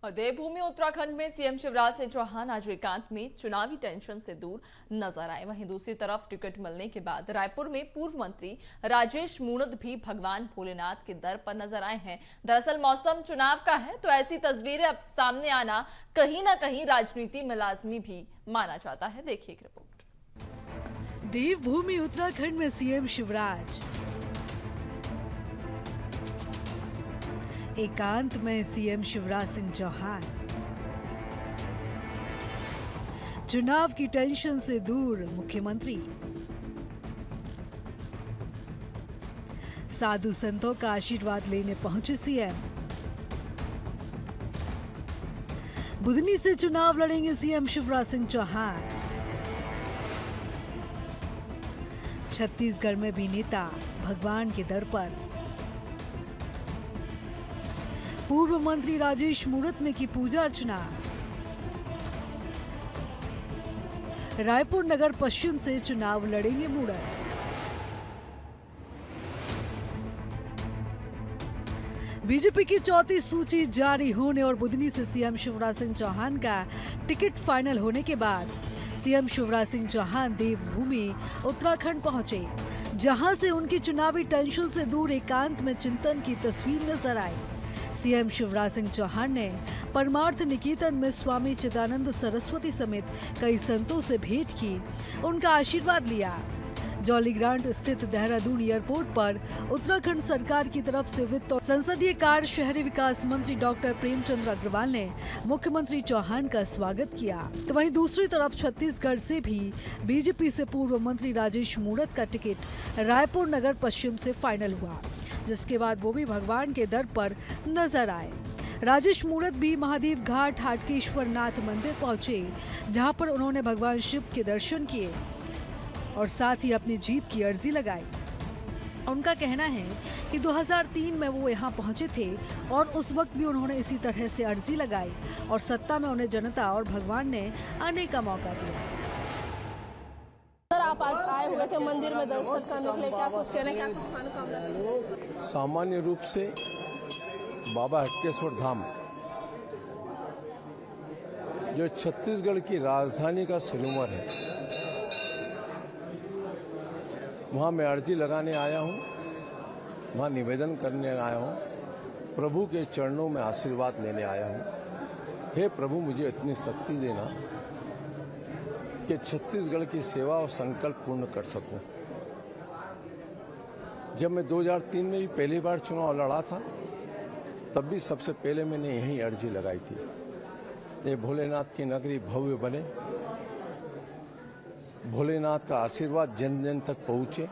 देवभूमि उत्तराखंड में सीएम शिवराज सिंह चौहान आज एकांत में चुनावी टेंशन से दूर नजर आए। वहीं दूसरी तरफ टिकट मिलने के बाद रायपुर में पूर्व मंत्री राजेश मूणत भी भगवान भोलेनाथ के दर पर नजर आए हैं। दरअसल मौसम चुनाव का है, तो ऐसी तस्वीरें अब सामने आना कहीं ना कहीं राजनीति में लाजमी भी माना जाता है। देखिए एक रिपोर्ट। देवभूमि उत्तराखंड में सीएम शिवराज, एकांत में सीएम शिवराज सिंह चौहान, चुनाव की टेंशन से दूर मुख्यमंत्री, साधु संतों का आशीर्वाद लेने पहुंचे सीएम, बुधनी से चुनाव लड़ेंगे सीएम शिवराज सिंह चौहान, छत्तीसगढ़ में भी नेता भगवान के दर पर, पूर्व मंत्री राजेश मूणत ने की पूजा अर्चना, रायपुर नगर पश्चिम से चुनाव लड़ेंगे मूणत। बीजेपी की चौथी सूची जारी होने और बुधनी से सीएम शिवराज सिंह चौहान का टिकट फाइनल होने के बाद सीएम शिवराज सिंह चौहान देवभूमि उत्तराखंड पहुंचे, जहां से उनकी चुनावी टेंशन से दूर एकांत में चिंतन की तस्वीर नजर आई। सीएम शिवराज सिंह चौहान ने परमार्थ निकेतन में स्वामी चिदानंद सरस्वती समेत कई संतों से भेंट की, उनका आशीर्वाद लिया। जॉलीग्रांट स्थित देहरादून एयरपोर्ट पर उत्तराखंड सरकार की तरफ से वित्त और संसदीय कार्य शहरी विकास मंत्री डॉक्टर प्रेमचंद्र अग्रवाल ने मुख्यमंत्री चौहान का स्वागत किया। तो वहीं दूसरी तरफ छत्तीसगढ़ से भी बीजेपी से पूर्व मंत्री राजेश मूणत का टिकट रायपुर नगर पश्चिम से फाइनल हुआ, जिसके बाद वो भी भगवान के दर पर नजर आए। राजेश मूणत भी महादेव घाट हाटकेश्वर नाथ मंदिर पहुंचे, जहां पर उन्होंने भगवान शिव के दर्शन किए और साथ ही अपनी जीत की अर्जी लगाई। उनका कहना है कि 2003 में वो यहाँ पहुंचे थे और उस वक्त भी उन्होंने इसी तरह से अर्जी लगाई और सत्ता में उन्हें जनता और भगवान ने आने का मौका दिया। सर, आप आज आए हुए थे मंदिर में दर्शन करने के लिए, क्या कुछ कहना, क्या कुछ मनोकामना? सामान्य रूप से बाबा हटकेश्वर धाम, जो छत्तीसगढ़ की राजधानी का सिरमौर है, वहाँ मैं अर्जी लगाने आया हूँ, वहाँ निवेदन करने आया हूँ, प्रभु के चरणों में आशीर्वाद लेने आया हूँ। हे प्रभु, मुझे इतनी शक्ति देना कि छत्तीसगढ़ की सेवा और संकल्प पूर्ण कर सकूं। जब मैं 2003 में भी पहली बार चुनाव लड़ा था, तब भी सबसे पहले मैंने यही अर्जी लगाई थी, ये भोलेनाथ की नगरी भव्य बने, भोलेनाथ का आशीर्वाद जन जन तक पहुंचे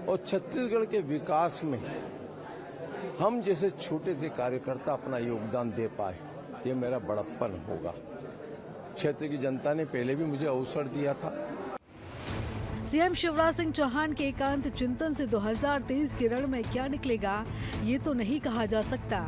और छत्तीसगढ़ के विकास में हम जैसे छोटे से कार्यकर्ता अपना योगदान दे पाए, ये मेरा बड़प्पन होगा। क्षेत्र की जनता ने पहले भी मुझे अवसर दिया था। सीएम शिवराज सिंह चौहान के एकांत चिंतन से 2023 के रण में क्या निकलेगा ये तो नहीं कहा जा सकता,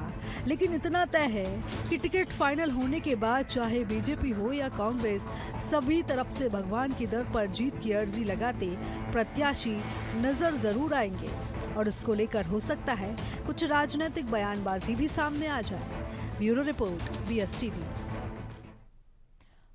लेकिन इतना तय है कि टिकट फाइनल होने के बाद चाहे बीजेपी हो या कांग्रेस, सभी तरफ से भगवान की दर पर जीत की अर्जी लगाते प्रत्याशी नजर जरूर आएंगे और इसको लेकर हो सकता है कुछ राजनीतिक बयानबाजी भी सामने आ जाए। Bureau report, BSTV।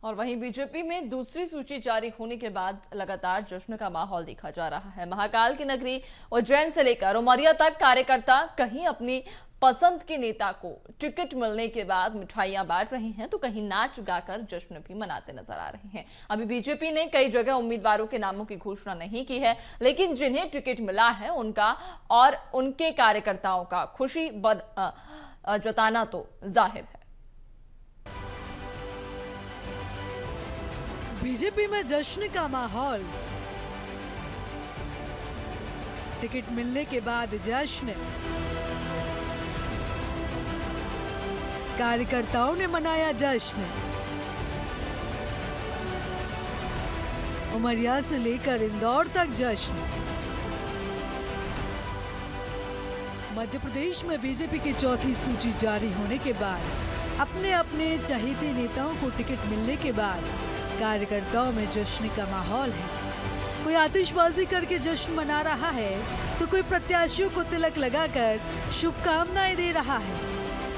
और वहीं बीजेपी में दूसरी सूची जारी होने के बाद लगातार जश्न का माहौल देखा जा रहा है। महाकाल की नगरी उज्जैन से लेकर उमरिया तक कार्यकर्ता कहीं अपनी पसंद के नेता को टिकट मिलने के बाद मिठाइयां बांट रहे हैं, तो कहीं नाच गाकर जश्न भी मनाते नजर आ रहे हैं। अभी बीजेपी ने कई जगह उम्मीदवारों के नामों की घोषणा नहीं की है, लेकिन जिन्हें टिकट मिला है उनका और उनके कार्यकर्ताओं का खुशी जताना तो जाहिर है। बीजेपी में जश्न का माहौल, टिकट मिलने के बाद जश्न, कार्यकर्ताओं ने मनाया जश्न। उमरिया से लेकर इंदौर तक जश्न। मध्य प्रदेश में बीजेपी की चौथी सूची जारी होने के बाद अपने अपने चहेते नेताओं को टिकट मिलने के बाद कार्यकर्ताओं में जश्न का माहौल है। कोई आतिशबाजी करके जश्न मना रहा है, तो कोई प्रत्याशियों को तिलक लगाकर शुभकामनाएं दे रहा है।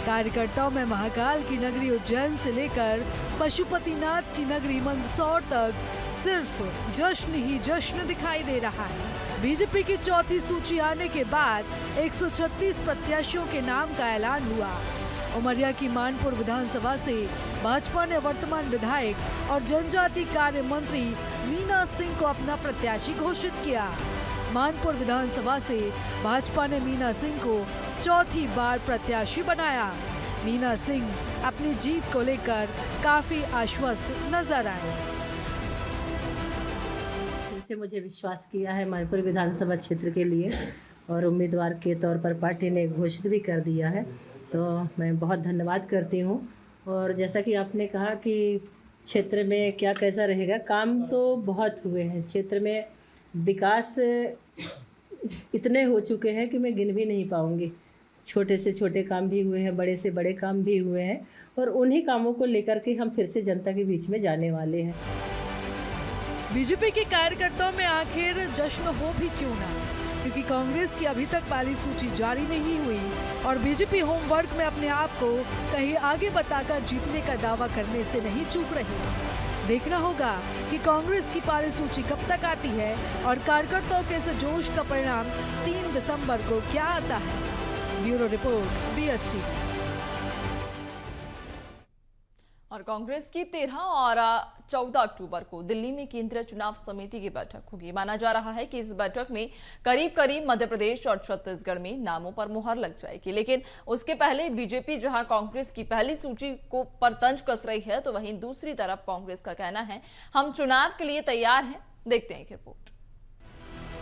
कार्यकर्ताओं में महाकाल की नगरी उज्जैन से लेकर पशुपतिनाथ की नगरी मंदसौर तक सिर्फ जश्न ही जश्न दिखाई दे रहा है। बीजेपी की चौथी सूची आने के बाद 136 प्रत्याशियों के नाम का ऐलान हुआ। उमरिया की मानपुर विधानसभा से भाजपा ने वर्तमान विधायक और जनजाति कार्य मंत्री मीना सिंह को अपना प्रत्याशी घोषित किया। मानपुर विधानसभा से भाजपा ने मीना सिंह को चौथी बार प्रत्याशी बनाया। मीना सिंह अपनी जीत को लेकर काफी आश्वस्त नजर आए। से मुझे विश्वास किया है मानपुर विधानसभा क्षेत्र के लिए और उम्मीदवार के तौर पर पार्टी ने घोषित भी कर दिया है, तो मैं बहुत धन्यवाद करती हूँ। और जैसा कि आपने कहा कि क्षेत्र में क्या कैसा रहेगा, काम तो बहुत हुए हैं। क्षेत्र में विकास इतने हो चुके हैं कि मैं गिन भी नहीं पाऊँगी। छोटे से छोटे काम भी हुए हैं, बड़े से बड़े काम भी हुए हैं और उन्हीं कामों को लेकर के हम फिर से जनता के बीच में जाने वाले हैं। बीजेपी के कार्यकर्ताओं में आखिर जश्न हो भी क्यों ना, क्योंकि कांग्रेस की अभी तक पहली सूची जारी नहीं हुई और बीजेपी होमवर्क में अपने आप को कहीं आगे बताकर जीतने का दावा करने से नहीं चूक रही। देखना होगा कि कांग्रेस की पहली सूची कब तक आती है और कार्यकर्ताओं के इस जोश का परिणाम 3 दिसंबर को क्या आता है। Bureau report, BST। और कांग्रेस की 13 और 14 अक्टूबर को दिल्ली में केंद्रीय चुनाव समिति की बैठक होगी। माना जा रहा है कि इस बैठक में करीब मध्य प्रदेश और छत्तीसगढ़ में नामों पर मुहर लग जाएगी। लेकिन उसके पहले बीजेपी जहां कांग्रेस की पहली सूची को पर तंज कस रही है, तो वहीं दूसरी तरफ कांग्रेस का कहना है हम चुनाव के लिए तैयार हैं। देखते हैं एक रिपोर्ट।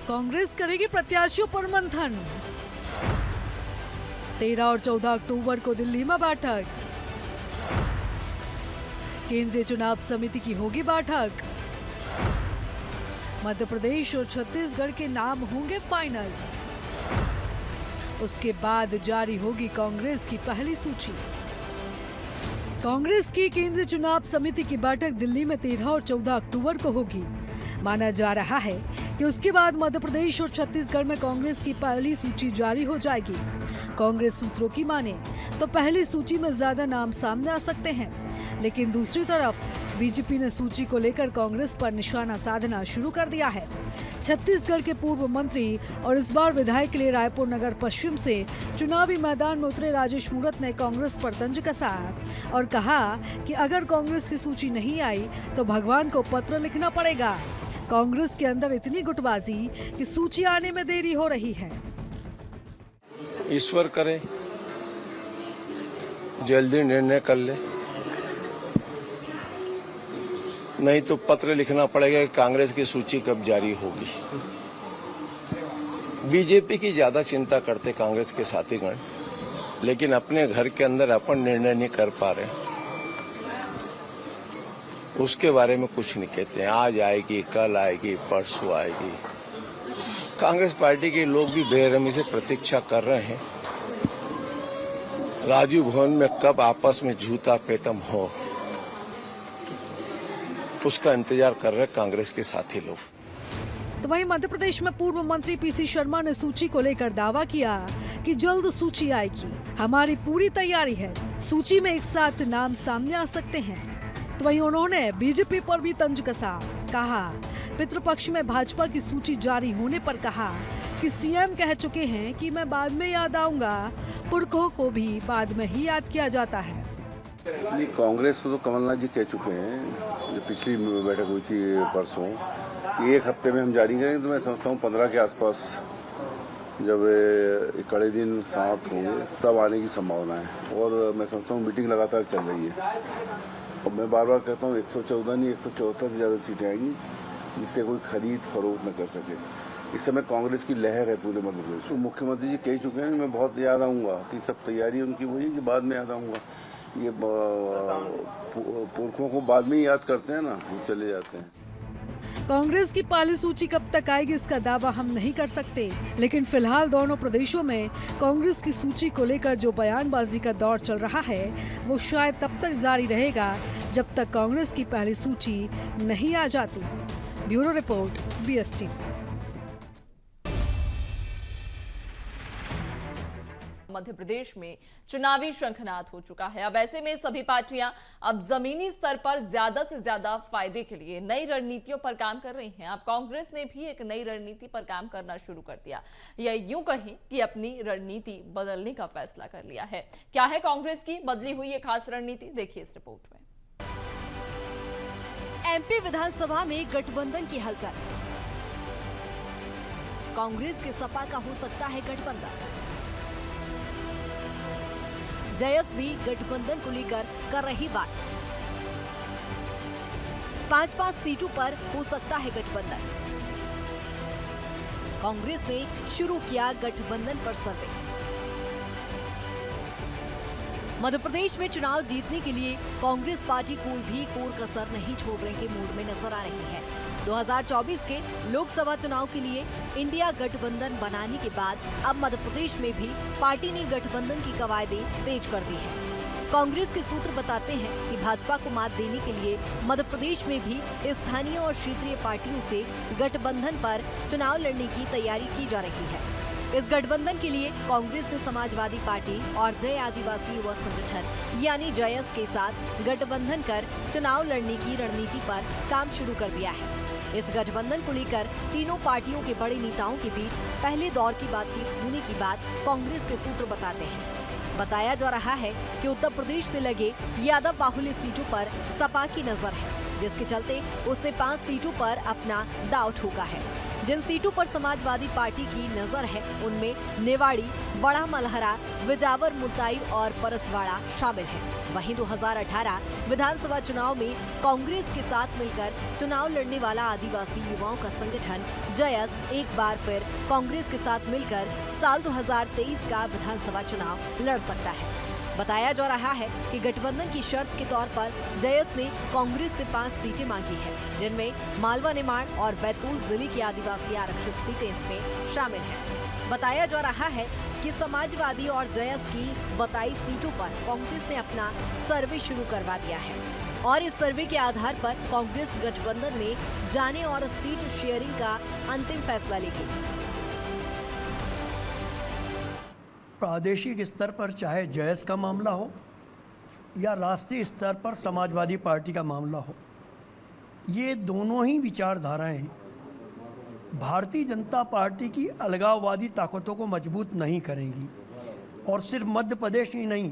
कांग्रेस करेगी प्रत्याशियों पर मंथन। 13 और 14 अक्टूबर को दिल्ली में बैठक। केंद्रीय चुनाव समिति की होगी बैठक। मध्य प्रदेश और छत्तीसगढ़ के नाम होंगे फाइनल। उसके बाद जारी होगी कांग्रेस की पहली सूची। कांग्रेस की केंद्रीय चुनाव समिति की बैठक दिल्ली में 13 और 14 अक्टूबर को होगी। माना जा रहा है कि उसके बाद मध्य प्रदेश और छत्तीसगढ़ में कांग्रेस की पहली सूची जारी हो जाएगी। कांग्रेस सूत्रों की माने तो पहली सूची में ज्यादा नाम सामने आ सकते हैं, लेकिन दूसरी तरफ बीजेपी ने सूची को लेकर कांग्रेस पर निशाना साधना शुरू कर दिया है। छत्तीसगढ़ के पूर्व मंत्री और इस बार विधायक के लिए रायपुर नगर पश्चिम से चुनावी मैदान में उतरे राजेश मूरत ने कांग्रेस पर तंज कसा और कहा कि अगर कांग्रेस की सूची नहीं आई तो भगवान को पत्र लिखना पड़ेगा। कांग्रेस के अंदर इतनी गुटबाजी कि सूची आने में देरी हो रही है। ईश्वर करे जल्दी निर्णय कर ले, नहीं तो पत्र लिखना पड़ेगा कि कांग्रेस की सूची कब जारी होगी। बीजेपी की ज्यादा चिंता करते कांग्रेस के साथीगण, लेकिन अपने घर के अंदर अपन निर्णय नहीं कर पा रहे। उसके बारे में कुछ नहीं कहते हैं, आज आएगी, कल आएगी, परसों आएगी। कांग्रेस पार्टी के लोग भी बेरहमी से प्रतीक्षा कर रहे हैं राजीव भवन में कब आपस में झूठा पेतम हो, उसका इंतजार कर रहे कांग्रेस के साथी लोग। तो वहीं मध्य प्रदेश में पूर्व मंत्री PC शर्मा ने सूची को लेकर दावा किया कि जल्द सूची आएगी, हमारी पूरी तैयारी है, सूची में एक साथ नाम सामने आ सकते हैं। तो वहीं उन्होंने बीजेपी पर भी तंज कसा, कहा पितृपक्ष में भाजपा की सूची जारी होने पर कहा कि सीएम कह चुके हैं कि मैं बाद में याद आऊंगा, पुरखों को भी बाद में ही याद किया जाता है। नहीं, कांग्रेस को तो कमलनाथ जी कह चुके हैं, जो पिछली बैठक हुई थी परसों, कि 1 हफ्ते में हम जारी करेंगे। तो मैं समझता हूँ 15 के आसपास जब कड़े दिन समाप्त होंगे तब आने की संभावना है। और मैं समझता हूँ मीटिंग लगातार चल रही है और मैं बार बार कहता हूँ 114 नहीं 174 से ज्यादा सीटें आएंगी जिससे कोई खरीद फरोख्त न कर सके। इस समय कांग्रेस की लहर है पूरे मध्य प्रदेश। तो मुख्यमंत्री जी कह चुके हैं मैं बहुत याद आऊंगा, तो सब तैयारी उनकी वही कि बाद में याद आऊंगा। ये पुरखों को बाद में ही याद करते हैं ना, वो चले जाते हैं। कांग्रेस की पहली सूची कब तक आएगी इसका दावा हम नहीं कर सकते, लेकिन फिलहाल दोनों प्रदेशों में कांग्रेस की सूची को लेकर जो बयानबाजी का दौर चल रहा है वो शायद तब तक जारी रहेगा जब तक कांग्रेस की पहली सूची नहीं आ जाती। Bureau report, BST। Madhya Pradesh में चुनावी शंखनाद हो चुका है। अब ऐसे में सभी पार्टियां अब जमीनी स्तर पर ज्यादा से ज्यादा फायदे के लिए नई रणनीतियों पर काम कर रही हैं। अब कांग्रेस ने भी एक नई रणनीति पर काम करना शुरू कर दिया, या यूं कहें कि अपनी रणनीति बदलने का फैसला कर लिया है। क्या है कांग्रेस की बदली हुई ये खास रणनीति, देखिए इस रिपोर्ट में। एमपी विधानसभा में गठबंधन की हलचल। कांग्रेस के सपा का हो सकता है गठबंधन। जयस भी गठबंधन को लेकर कर रही बात। 5-5 सीटों पर हो सकता है गठबंधन। कांग्रेस ने शुरू किया गठबंधन पर सर्वे। मध्य प्रदेश में चुनाव जीतने के लिए कांग्रेस पार्टी कोई भी कोर कसर नहीं छोड़ने के मूड में नजर आ रही है। 2024 के लोकसभा चुनाव के लिए इंडिया गठबंधन बनाने के बाद अब मध्य प्रदेश में भी पार्टी ने गठबंधन की कवायदें तेज कर दी है। कांग्रेस के सूत्र बताते हैं कि भाजपा को मात देने के लिए मध्य प्रदेश में भी स्थानीय और क्षेत्रीय पार्टियों से गठबंधन पर चुनाव लड़ने की तैयारी की जा रही है। इस गठबंधन के लिए कांग्रेस ने समाजवादी पार्टी और जय आदिवासी युवा संगठन यानी जयस के साथ गठबंधन कर चुनाव लड़ने की रणनीति पर काम शुरू कर दिया है। इस गठबंधन को लेकर तीनों पार्टियों के बड़े नेताओं के बीच पहले दौर की बातचीत होने की बात कांग्रेस के सूत्र बताते हैं। बताया जा रहा है कि उत्तर प्रदेश से लगे यादव बाहुल्य सीटों पर सपा की नजर है, जिसके चलते उसने 5 सीटों पर अपना दांव ठोका है। जिन सीटों पर समाजवादी पार्टी की नजर है उनमें नेवाड़ी, बड़ा मलहरा, बिजावर, मुल्ताई और परसवाड़ा शामिल है। वहीं 2018 विधानसभा चुनाव में कांग्रेस के साथ मिलकर चुनाव लड़ने वाला आदिवासी युवाओं का संगठन जयस एक बार फिर कांग्रेस के साथ मिलकर साल 2023 का विधानसभा चुनाव लड़ सकता है। बताया जा रहा है कि गठबंधन की शर्त के तौर पर जयस ने कांग्रेस से 5 सीटें मांगी हैं, जिनमें मालवा निमाड़ और बैतूल जिले की आदिवासी आरक्षित सीटें इसमें शामिल हैं। बताया जा रहा है कि समाजवादी और जयस की बताई सीटों पर कांग्रेस ने अपना सर्वे शुरू करवा दिया है और इस सर्वे के आधार पर कांग्रेस गठबंधन में जाने और सीट शेयरिंग का अंतिम फैसला लेगी। प्रादेशिक स्तर पर चाहे जयस का मामला हो या राष्ट्रीय स्तर पर समाजवादी पार्टी का मामला हो, ये दोनों ही विचारधाराएं भारतीय जनता पार्टी की अलगाववादी ताकतों को मजबूत नहीं करेंगी और सिर्फ मध्य प्रदेश ही नहीं,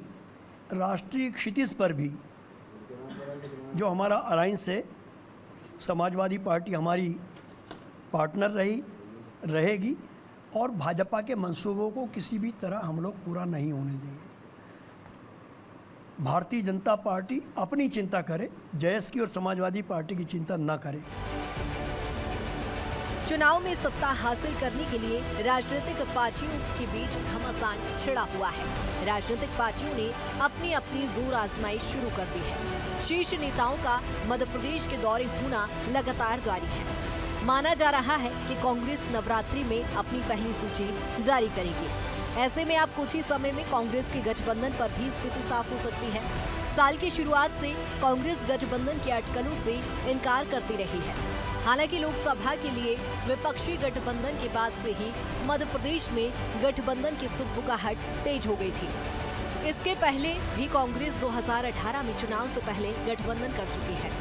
राष्ट्रीय क्षितिज पर भी जो हमारा अलायंस है, समाजवादी पार्टी हमारी पार्टनर रहेगी और भाजपा के मंसूबों को किसी भी तरह हम लोग पूरा नहीं होने देंगे। भारतीय जनता पार्टी अपनी चिंता करे, जयस की और समाजवादी पार्टी की चिंता न करे। चुनाव में सत्ता हासिल करने के लिए राजनीतिक पार्टियों के बीच घमासान छिड़ा हुआ है। राजनीतिक पार्टियों ने अपनी अपनी जोर आजमाइश शुरू कर दी है। शीर्ष नेताओं का मध्य प्रदेश के दौरे होना लगातार जारी है। माना जा रहा है कि कांग्रेस नवरात्रि में अपनी पहली सूची जारी करेगी। ऐसे में अब कुछ ही समय में कांग्रेस के गठबंधन पर भी स्थिति साफ हो सकती है। साल की शुरुआत से कांग्रेस गठबंधन की अटकलों से इनकार करती रही है। हालांकि लोकसभा के लिए विपक्षी गठबंधन के बाद से ही मध्य प्रदेश में गठबंधन की सुगबुगाहट तेज हो गई थी। इसके पहले भी कांग्रेस 2018 में चुनाव से पहले गठबंधन कर चुकी है।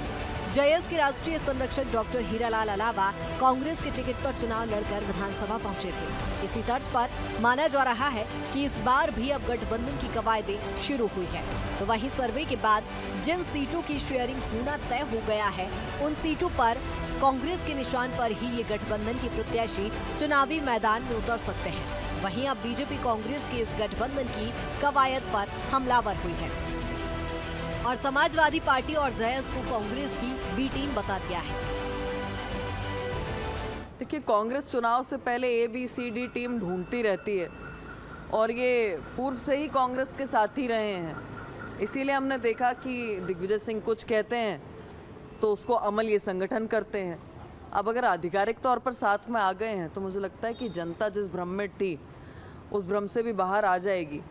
जयस के राष्ट्रीय संरक्षक डॉक्टर हीरालाल अलावा कांग्रेस के टिकट पर चुनाव लड़कर विधानसभा पहुंचे थे। इसी तर्ज पर माना जा रहा है कि इस बार भी अब गठबंधन की कवायदें शुरू हुई है। तो वहीं सर्वे के बाद जिन सीटों की शेयरिंग होना तय हो गया है, उन सीटों पर कांग्रेस के निशान पर ही ये गठबंधन के प्रत्याशी चुनावी मैदान में उतर सकते हैं। वहीं अब बीजेपी कांग्रेस के इस गठबंधन की कवायद पर हमलावर हुई है और समाजवादी पार्टी और जयस को कांग्रेस की बी टीम बता दिया है। देखिए, कांग्रेस चुनाव से पहले ABCD टीम ढूंढती रहती है और ये पूर्व से ही कांग्रेस के साथ ही रहे हैं। इसीलिए हमने देखा कि दिग्विजय सिंह कुछ कहते हैं तो उसको अमल ये संगठन करते हैं। अब अगर आधिकारिक तौर पर साथ में आ गए हैं तो मुझे लगता है कि जनता जिस भ्रम में थी उस भ्रम से भी बाहर आ जाएगी,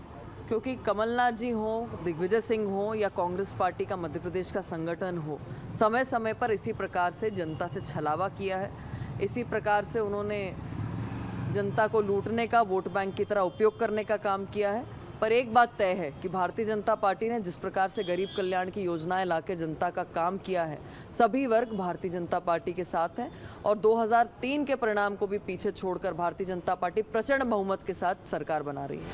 क्योंकि कमलनाथ जी हो, दिग्विजय सिंह हो या कांग्रेस पार्टी का मध्य प्रदेश का संगठन हो, समय समय पर इसी प्रकार से जनता से छलावा किया है। इसी प्रकार से उन्होंने जनता को लूटने का, वोट बैंक की तरह उपयोग करने का काम किया है। पर एक बात तय है कि भारतीय जनता पार्टी ने जिस प्रकार से गरीब कल्याण की योजनाएं लाके जनता का काम किया है, सभी वर्ग भारतीय जनता पार्टी के साथ हैं और 2003 के परिणाम को भी पीछे छोड़कर भारतीय जनता पार्टी प्रचंड बहुमत के साथ सरकार बना रही है।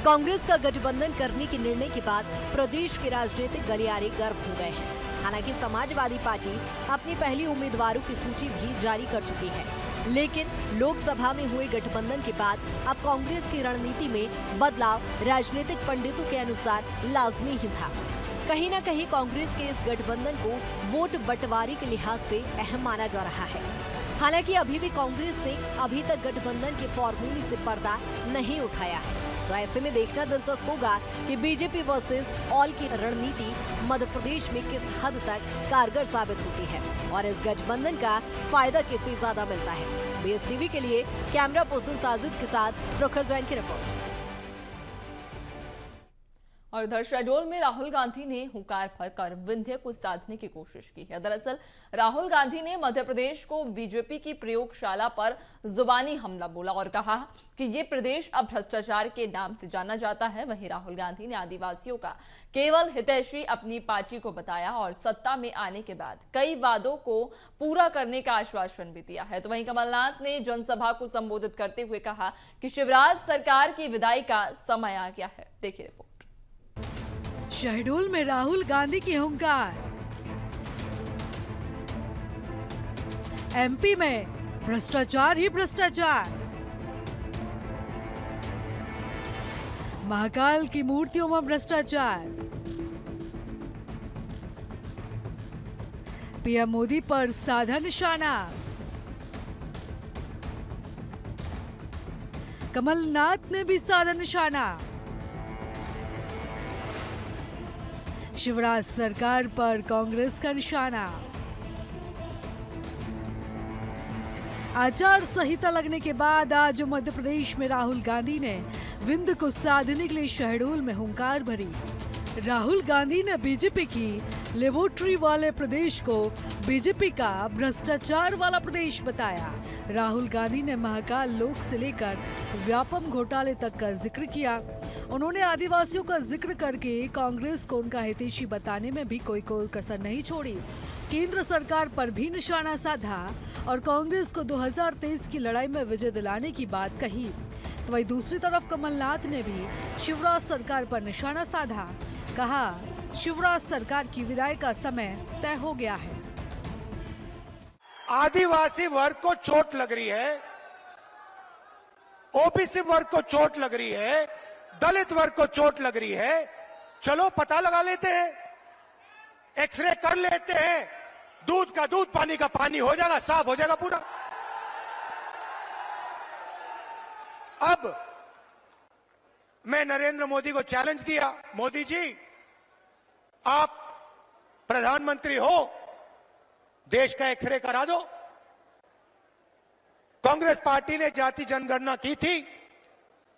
कांग्रेस का गठबंधन करने के निर्णय के बाद प्रदेश के राजनीतिक गलियारे गर्म हो गए हैं। हालांकि समाजवादी पार्टी अपनी पहली उम्मीदवारों की सूची भी जारी कर चुकी है, लेकिन लोकसभा में हुए गठबंधन के बाद अब कांग्रेस की रणनीति में बदलाव राजनीतिक पंडितों के अनुसार लाजमी ही था। कहीं न कहीं कांग्रेस के इस गठबंधन को वोट बंटवारे के लिहाज से अहम माना जा रहा है। हालांकि अभी भी कांग्रेस ने अभी तक गठबंधन के फॉर्मूले से पर्दा नहीं उठाया है, तो ऐसे में देखना दिलचस्प होगा कि बीजेपी वर्सेस ऑल की रणनीति मध्य प्रदेश में किस हद तक कारगर साबित होती है और इस गठबंधन का फायदा किसे ज्यादा मिलता है। BSTV के लिए कैमरा पर्सन साजिद के साथ प्रखर जैन की रिपोर्ट। और इधर शहडोल में राहुल गांधी ने हुंकार भरकर विंध्य को साधने की कोशिश की है। दरअसल राहुल गांधी ने मध्य प्रदेश को बीजेपी की प्रयोगशाला पर जुबानी हमला बोला और कहा कि ये प्रदेश अब भ्रष्टाचार के नाम से जाना जाता है। वहीं राहुल गांधी ने आदिवासियों का केवल हितैषी अपनी पार्टी को बताया और सत्ता में आने के बाद कई वादों को पूरा करने का आश्वासन भी दिया है। तो वहीं कमलनाथ ने जनसभा को संबोधित करते हुए कहा कि शिवराज सरकार की विदाई का समय आ गया है। देखिए रिपोर्ट। शहडोल में राहुल गांधी की हुंकार। MP में भ्रष्टाचार ही भ्रष्टाचार। महाकाल की मूर्तियों में भ्रष्टाचार। PM मोदी पर साधा निशाना। कमलनाथ ने भी साधा निशाना। शिवराज सरकार पर कांग्रेस का निशाना। आचार संहिता लगने के बाद आज मध्य प्रदेश में राहुल गांधी ने विंध्य को साधने के लिए शहडोल में हुंकार भरी। राहुल गांधी ने बीजेपी की लेबोरेटरी वाले प्रदेश को बीजेपी का भ्रष्टाचार वाला प्रदेश बताया। राहुल गांधी ने महाकाल लोक से लेकर व्यापम घोटाले तक का जिक्र किया। उन्होंने आदिवासियों का जिक्र करके कांग्रेस को उनका हितैषी बताने में भी कोई कसर नहीं छोड़ी। केंद्र सरकार पर भी निशाना साधा और कांग्रेस को 2023 की लड़ाई में विजय दिलाने की बात कही। तो वहीं दूसरी तरफ कमलनाथ ने भी शिवराज सरकार पर निशाना साधा। कहा शिवराज सरकार की विदाई का समय तय हो गया है। आदिवासी वर्ग को चोट लग रही है, ओबीसी वर्ग को चोट लग रही है, दलित वर्ग को चोट लग रही है। चलो पता लगा लेते हैं, एक्सरे कर लेते हैं, दूध का दूध पानी का पानी हो जाएगा, साफ हो जाएगा पूरा। अब मैं नरेंद्र मोदी को चैलेंज दिया, मोदी जी आप प्रधानमंत्री हो, देश का एक्सरे करा दो। कांग्रेस पार्टी ने जाति जनगणना की थी,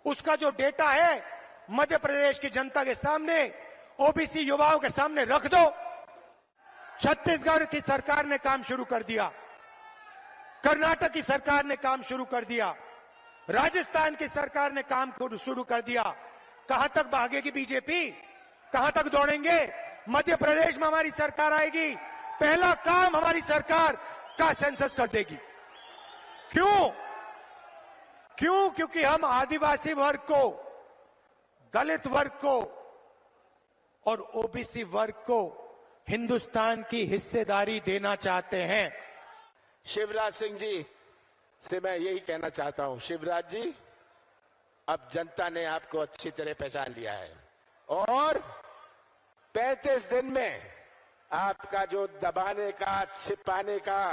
उसका जो डेटा है मध्य प्रदेश की जनता के सामने, ओबीसी युवाओं के सामने रख दो। छत्तीसगढ़ की सरकार ने काम शुरू कर दिया, कर्नाटक की सरकार ने काम शुरू कर दिया, राजस्थान की सरकार ने काम शुरू कर दिया। कहां तक भागेगी बीजेपी, कहां तक दौड़ेंगे? मध्य प्रदेश में हमारी सरकार आएगी, पहला काम हमारी सरकार का सेंसस कर देगी। क्यों? क्योंकि हम आदिवासी वर्ग को, दलित वर्ग को और ओबीसी वर्ग को हिंदुस्तान की हिस्सेदारी देना चाहते हैं। शिवराज सिंह जी से मैं यही कहना चाहता हूं, शिवराज जी अब जनता ने आपको अच्छी तरह पहचान लिया है और 35 दिन में आपका जो दबाने का, छिपाने का,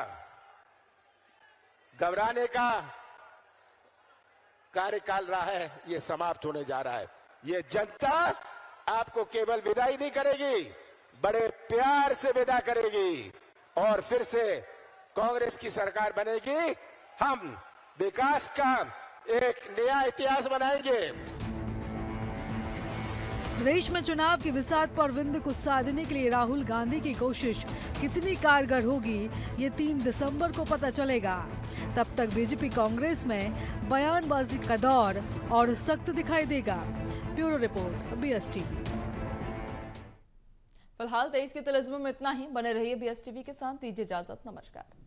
घबराने का कार्यकाल रहा है, ये समाप्त होने जा रहा है। ये जनता आपको केवल विदाई नहीं करेगी, बड़े प्यार से विदा करेगी और फिर से कांग्रेस की सरकार बनेगी। हम विकास का एक नया इतिहास बनाएंगे। प्रदेश में चुनाव की बिसात पर विंद को साधने के लिए राहुल गांधी की कोशिश कितनी कारगर होगी, ये 3 दिसंबर को पता चलेगा। तब तक बीजेपी कांग्रेस में बयानबाजी का दौर और सख्त दिखाई देगा। Bureau report, BSTV। फिलहाल 23 के तलस्म में इतना ही। बने रहिए BSTV के साथ। दीजिए इजाजत। नमस्कार।